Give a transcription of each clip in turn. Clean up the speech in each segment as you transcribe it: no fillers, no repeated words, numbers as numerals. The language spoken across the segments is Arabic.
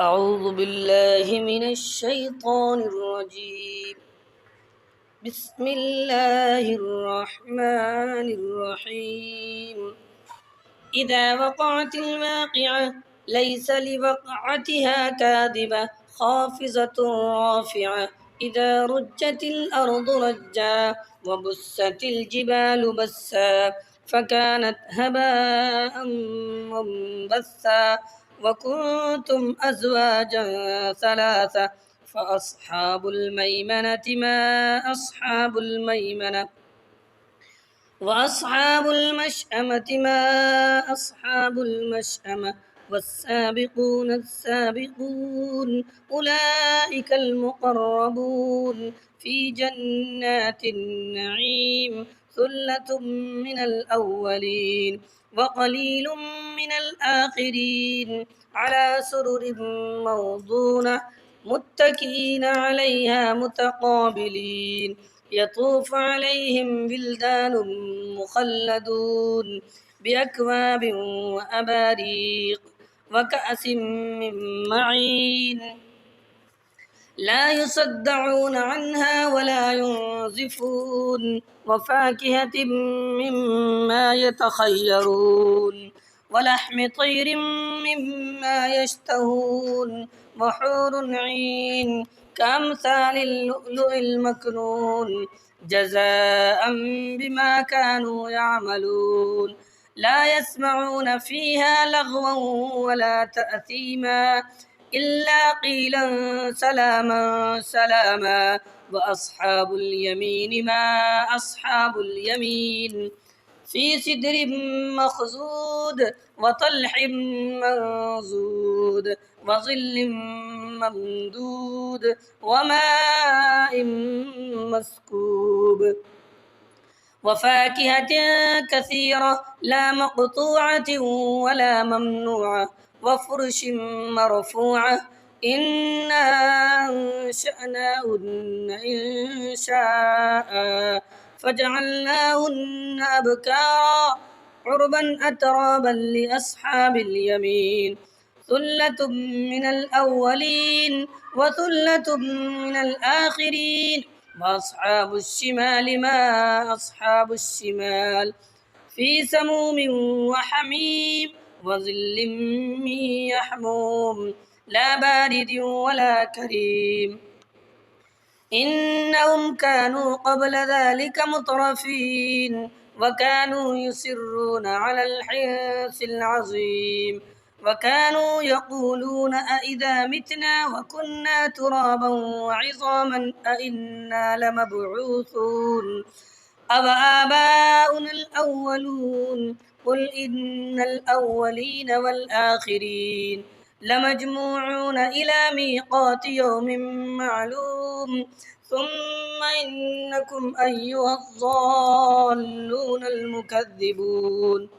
أعوذ بالله من الشيطان الرجيم. بسم الله الرحمن الرحيم. إذا وقعت الواقعة ليس لوقعتها كاذبة خافضة رافعة. إذا رجت الأرض رجا وبست الجبال بسا فكانت هباء منبثا وكنتم أزواجا ثلاثة فأصحاب الميمنة ما أصحاب الميمنة وأصحاب المشأمة ما أصحاب المشأمة والسابقون السابقون أولئك المقربون في جنات النعيم ثلة من الأولين وقليل من الآخرين على سرر موضونة متكئين عليها متقابلين يطوف عليهم بلدان مخلدون بأكواب وأباريق وكأس من معين لا يصدعون عنها ولا ينزفون وفاكهة مما يتخيرون ولحم طير مما يشتهون وحور عين كأمثال اللؤلؤ المكنون جزاء بما كانوا يعملون لا يسمعون فيها لغوا ولا تأثيما إلا قيلا سلاما سلاما وأصحاب اليمين ما أصحاب اليمين في سدر مخزود وطلح منزود وظل ممدود وماء مسكوب وفاكهة كثيرة لا مقطوعة ولا ممنوعة وفرش مرفوعة إنا أنشأناهن إنشاء فجعلناهن أبكارا عربا أترابا لأصحاب اليمين ثلة من الأولين وثلة من الآخرين وأصحاب الشمال ما أصحاب الشمال في سموم وحميم وظل من يحموم لا بارد ولا كريم إنهم كانوا قبل ذلك مترفين وكانوا يصرون على الحنث العظيم وكانوا يقولون أئذا متنا وكنا ترابا وعظاما أئنا لمبعوثون أوآباؤنا الأولون قل إن الأولين والآخرين لمجموعون إلى ميقات يوم معلوم ثم إنكم أيها الضالون المكذبون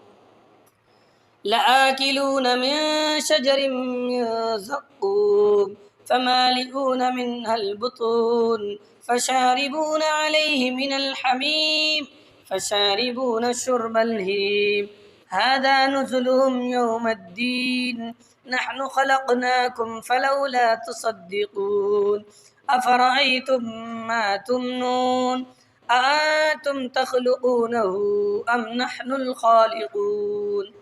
لآكلون من شجر من زقوم فمالئون منها البطون فشاربون عليه من الحميم فشاربون شرب الهيم هذا نزلهم يوم الدين نحن خلقناكم فلولا تصدقون أفرأيتم ما تمنون أأنتم تخلقونه أم نحن الخالقون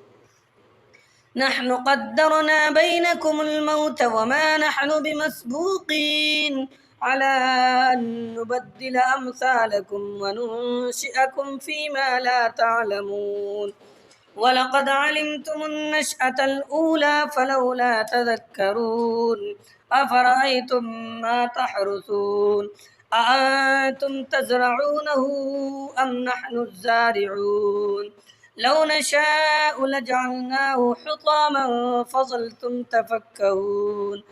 نحن قدرنا بينكم الموت وما نحن بمسبوقين على أن نبدل أمثالكم وننشئكم فيما لا تعلمون ولقد علمتم النشأة الأولى فلولا تذكرون أفرأيتم ما تحرثون أأنتم تزرعونه أم نحن الزارعون لو نشاء لجعلناه حطاما فظلتم تفكهون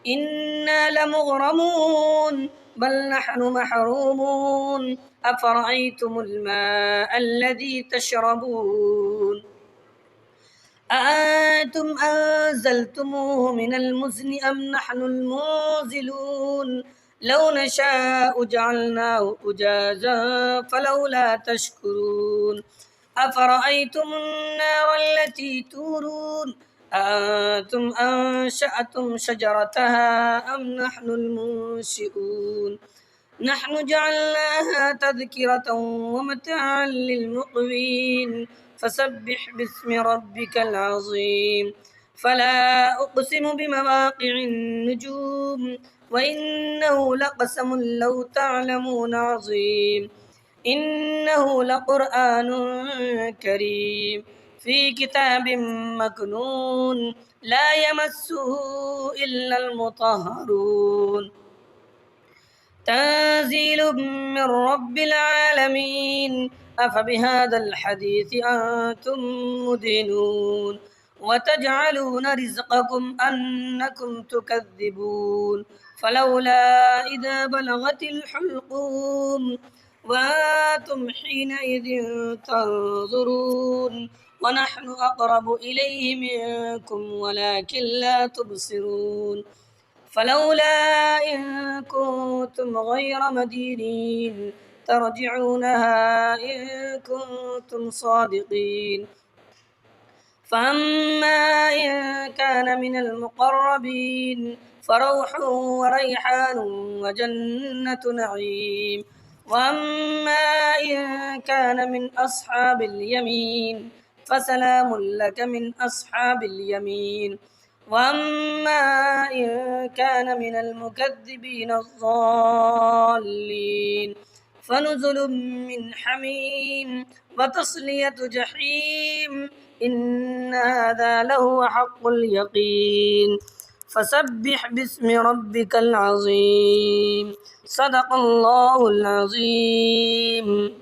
إنا لمغرمون بل نحن محرومون أفرأيتم الماء الذي تشربون أأنتم أنزلتموه من المزن أم نحن المنزلون لو نشاء جعلناه أجاجا فلولا تشكرون أفرأيتم النار التي تورون أأنتم أنشأتم شجرتها أم نحن المنشئون نحن جعلناها تذكرة ومتاعا للمقوين فسبح باسم ربك العظيم فلا أقسم بمواقع النجوم وإنه لقسم لو تعلمون عظيم إنه لقرآن كريم في كتاب مكنون لا يمسه إلا المطهرون تنزيل من رب العالمين أفبهذا الحديث أنتم مدهنون وتجعلون رزقكم أنكم تكذبون فلولا إذا بلغت الحلقوم وأنتم حينئذ تنظرون ونحن أقرب إليه منكم ولكن لا تبصرون فلولا إن كنتم غير مدينين ترجعونها إن كنتم صادقين فأما إن كان من المقربين فروح وريحان وجنة نعيم وأما إن كان من أصحاب اليمين فسلام لك من أصحاب اليمين وأما إن كان من المكذبين الضالين فنزل من حميم وتصلية جحيم إن هذا لهو حق اليقين فسبح باسم ربك العظيم صدق الله العظيم.